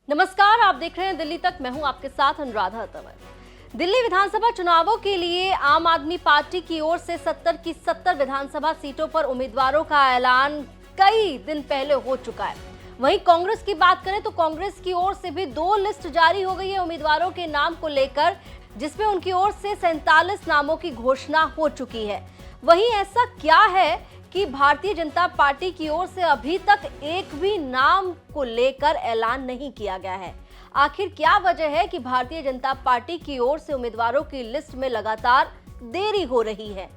नमस्कार, आप देख रहे हैं दिल्ली तक। मैं हूं आपके साथ अनुराधा तंवर। दिल्ली विधानसभा चुनावों के लिए आम आदमी पार्टी की ओर से 70 की 70 विधानसभा सीटों पर उम्मीदवारों का ऐलान कई दिन पहले हो चुका है। वहीं कांग्रेस की बात करें तो कांग्रेस की ओर से भी 2 लिस्ट जारी हो गई है उम्मीदवारों के नाम को लेकर, जिसमें उनकी ओर से 47 नामों की घोषणा हो चुकी है। वहीं ऐसा क्या है कि भारतीय जनता पार्टी की ओर से अभी तक एक भी नाम को लेकर ऐलान नहीं किया गया है। आखिर क्या वजह है कि भारतीय जनता पार्टी की ओर से उम्मीदवारों की लिस्ट में लगातार देरी हो रही है?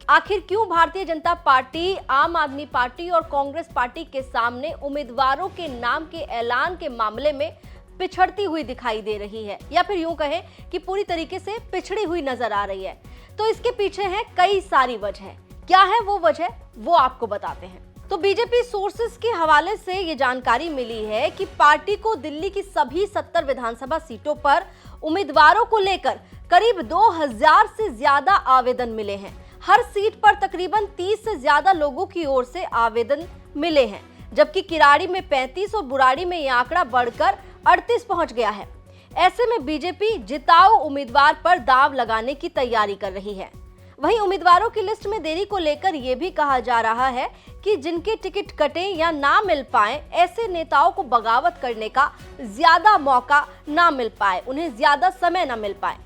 आखिर क्यों भारतीय जनता पार्टी, आम आदमी पार्टी और कांग्रेस पार्टी के सामने उम्मीदवारों के नाम के ऐलान के मामले में पिछड़ती हुई दिखाई दे रही है, या फिर यूं कहें कि पूरी तरीके से पिछड़ी हुई नजर आ रही है? तो इसके पीछे है कई सारी वजह। क्या है वो वजह, वो आपको बताते हैं। तो बीजेपी सोर्सेस के हवाले से ये जानकारी मिली है कि पार्टी को दिल्ली की सभी 70 विधानसभा सीटों पर उम्मीदवारों को लेकर करीब 2000 से ज्यादा आवेदन मिले हैं। हर सीट पर तकरीबन 30 से ज्यादा लोगों की ओर से आवेदन मिले हैं, जबकि किराड़ी में 35 और बुराड़ी में यह आंकड़ा बढ़कर 38 पहुंच गया है। ऐसे में बीजेपी जिताऊ उम्मीदवार पर दांव लगाने की तैयारी कर रही है। वहीं उम्मीदवारों की लिस्ट में देरी को लेकर यह भी कहा जा रहा है कि जिनके टिकट कटे या ना मिल पाए, ऐसे नेताओं को बगावत करने का ज्यादा मौका ना मिल पाए, उन्हें ज्यादा समय ना मिल पाए।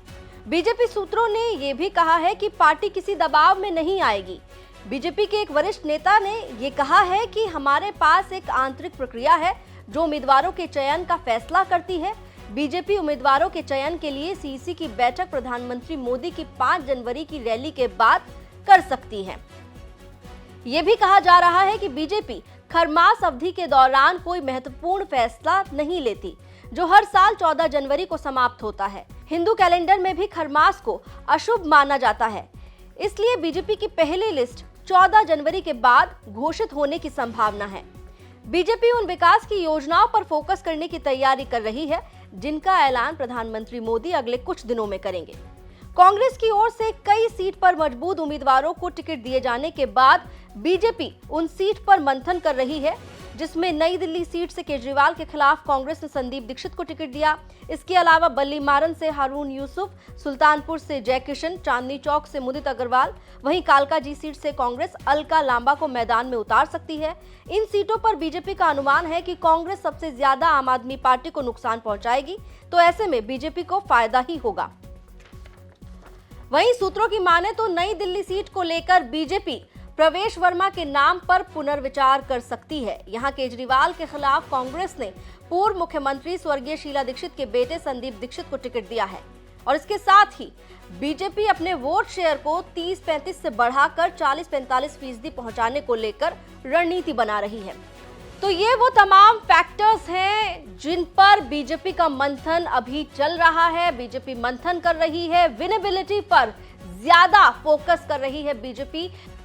बीजेपी सूत्रों ने यह भी कहा है कि पार्टी किसी दबाव में नहीं आएगी। बीजेपी के एक वरिष्ठ नेता ने यह कहा है कि हमारे पास एक आंतरिक प्रक्रिया है जो उम्मीदवारों के चयन का फैसला करती है। बीजेपी उम्मीदवारों के चयन के लिए सीईसी की बैठक प्रधानमंत्री मोदी की 5 जनवरी की रैली के बाद कर सकती है। यह भी कहा जा रहा है कि बीजेपी खरमास अवधि के दौरान कोई महत्वपूर्ण फैसला नहीं लेती, जो हर साल 14 जनवरी को समाप्त होता है। हिंदू कैलेंडर में भी खरमास को अशुभ माना जाता है, इसलिए बीजेपी की पहली लिस्ट 14 जनवरी के बाद घोषित होने की संभावना है। बीजेपी उन विकास की योजनाओं पर फोकस करने की तैयारी कर रही है जिनका ऐलान प्रधानमंत्री मोदी अगले कुछ दिनों में करेंगे। कांग्रेस की ओर से कई सीट पर मजबूत उम्मीदवारों को टिकट दिए जाने के बाद बीजेपी उन सीट पर मंथन कर रही है, जिसमें नई दिल्ली सीट से केजरीवाल के खिलाफ कांग्रेस ने संदीप दीक्षित को टिकट दिया। इसके अलावा बल्लीमारन से हारून यूसुफ, सुल्तानपुर से जयकिशन, चांदनी चौक से मुदित अग्रवाल, वहीं कालकाजी सीट से कांग्रेस अलका लांबा को मैदान में उतार सकती है। इन सीटों पर बीजेपी का अनुमान है कि कांग्रेस सबसे ज्यादा आम आदमी पार्टी को नुकसान पहुंचाएगी, तो ऐसे में बीजेपी को फायदा ही होगा। वहीं सूत्रों की माने तो नई दिल्ली सीट को लेकर बीजेपी प्रवेश वर्मा के नाम पर पुनर्विचार कर सकती है। यहां केजरीवाल के खिलाफ कांग्रेस ने पूर्व मुख्यमंत्री स्वर्गीय शीला दीक्षित के बेटे संदीप दीक्षित को टिकट दिया है, और इसके साथ ही बीजेपी अपने वोट शेयर को 30-35 से बढ़ाकर 40-45% पहुंचाने को लेकर रणनीति बना रही है। तो ये वो तमाम फैक्टर्स हैं जिन पर बीजेपी का मंथन अभी चल रहा है। बीजेपी मंथन कर रही है, विनेबिलिटी पर ज्यादा फोकस कर रही है।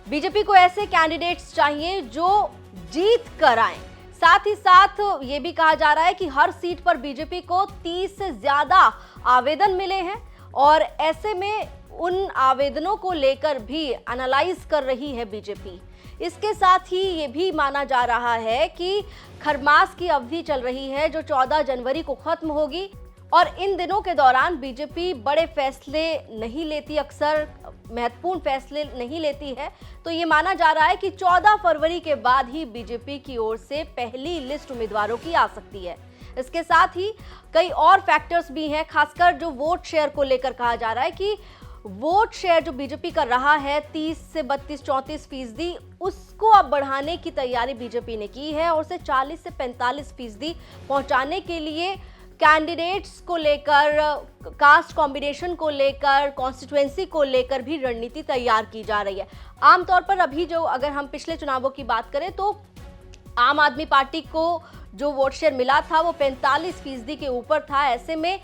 बीजेपी को ऐसे कैंडिडेट्स चाहिए जो जीत कर आए। साथ ही साथ ये भी कहा जा रहा है कि हर सीट पर बीजेपी को 30 से ज्यादा आवेदन मिले हैं, और ऐसे में उन आवेदनों को लेकर भी एनालाइज कर रही है बीजेपी। इसके साथ ही ये भी माना जा रहा है कि खरमास की अवधि चल रही है जो 14 जनवरी को खत्म होगी, और इन दिनों के दौरान बीजेपी बड़े फैसले नहीं लेती, अक्सर महत्वपूर्ण फैसले नहीं लेती है। तो ये माना जा रहा है कि 14 फरवरी के बाद ही बीजेपी की ओर से पहली लिस्ट उम्मीदवारों की आ सकती है। इसके साथ ही कई और फैक्टर्स भी हैं, खासकर जो वोट शेयर को लेकर कहा जा रहा है कि वोट शेयर जो बीजेपी कर रहा है 30 से 32-34%, उसको अब बढ़ाने की तैयारी बीजेपी ने की है, और उसे 40 से 45% पहुंचाने के लिए कैंडिडेट्स को लेकर, कास्ट कॉम्बिनेशन को लेकर, कॉन्स्टिट्यूएंसी को लेकर भी रणनीति तैयार की जा रही है। आमतौर पर अभी जो, अगर हम पिछले चुनावों की बात करें तो आम आदमी पार्टी को जो वोट शेयर मिला था वो 45% के ऊपर था। ऐसे में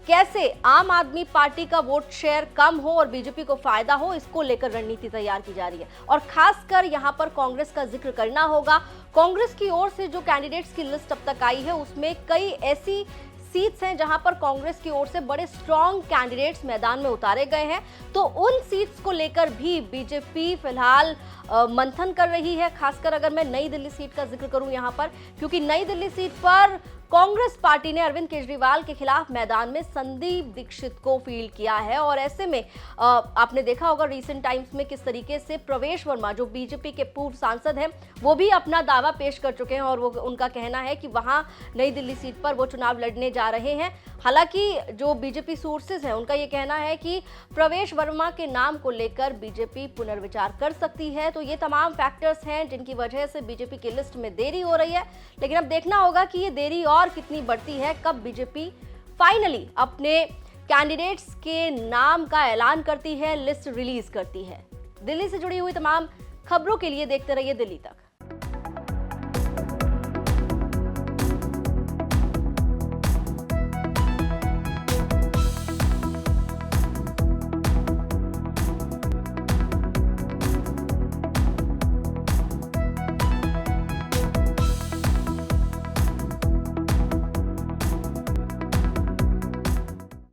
कैसे आम आदमी पार्टी का वोट शेयर कम हो और बीजेपी को फायदा हो, इसको लेकर रणनीति तैयार की जा रही है। और खासकर यहां पर कांग्रेस का जिक्र करना होगा। कांग्रेस की ओर से जो कैंडिडेट्स की लिस्ट अब तक आई है उसमें कई ऐसी सीट्स हैं जहां पर कांग्रेस की ओर से बड़े स्ट्रॉन्ग कैंडिडेट्स मैदान में उतारे गए हैं। तो उन सीट्स को लेकर भी बीजेपी फिलहाल मंथन कर रही है। खासकर अगर मैं नई दिल्ली सीट का जिक्र करूं यहां पर, क्योंकि नई दिल्ली सीट पर कांग्रेस पार्टी ने अरविंद केजरीवाल के खिलाफ मैदान में संदीप दीक्षित को फील्ड किया है। और ऐसे में आपने देखा होगा रिसेंट टाइम्स में किस तरीके से प्रवेश वर्मा, जो बीजेपी के पूर्व सांसद हैं, वो भी अपना दावा पेश कर चुके हैं और वो उनका कहना है कि वहां नई दिल्ली सीट पर वो चुनाव लड़ने जा रहे हैं। हालांकि जो बीजेपी सोर्सेज हैं उनका ये कहना है कि प्रवेश वर्मा के नाम को लेकर बीजेपी पुनर्विचार कर सकती है। तो ये तमाम फैक्टर्स हैं जिनकी वजह से बीजेपी की लिस्ट में देरी हो रही है। लेकिन अब देखना होगा कि ये देरी और कितनी बढ़ती है, कब बीजेपी फाइनली अपने कैंडिडेट्स के नाम का ऐलान करती है, लिस्ट रिलीज करती है। दिल्ली से जुड़ी हुई तमाम खबरों के लिए देखते रहिए दिल्ली तक।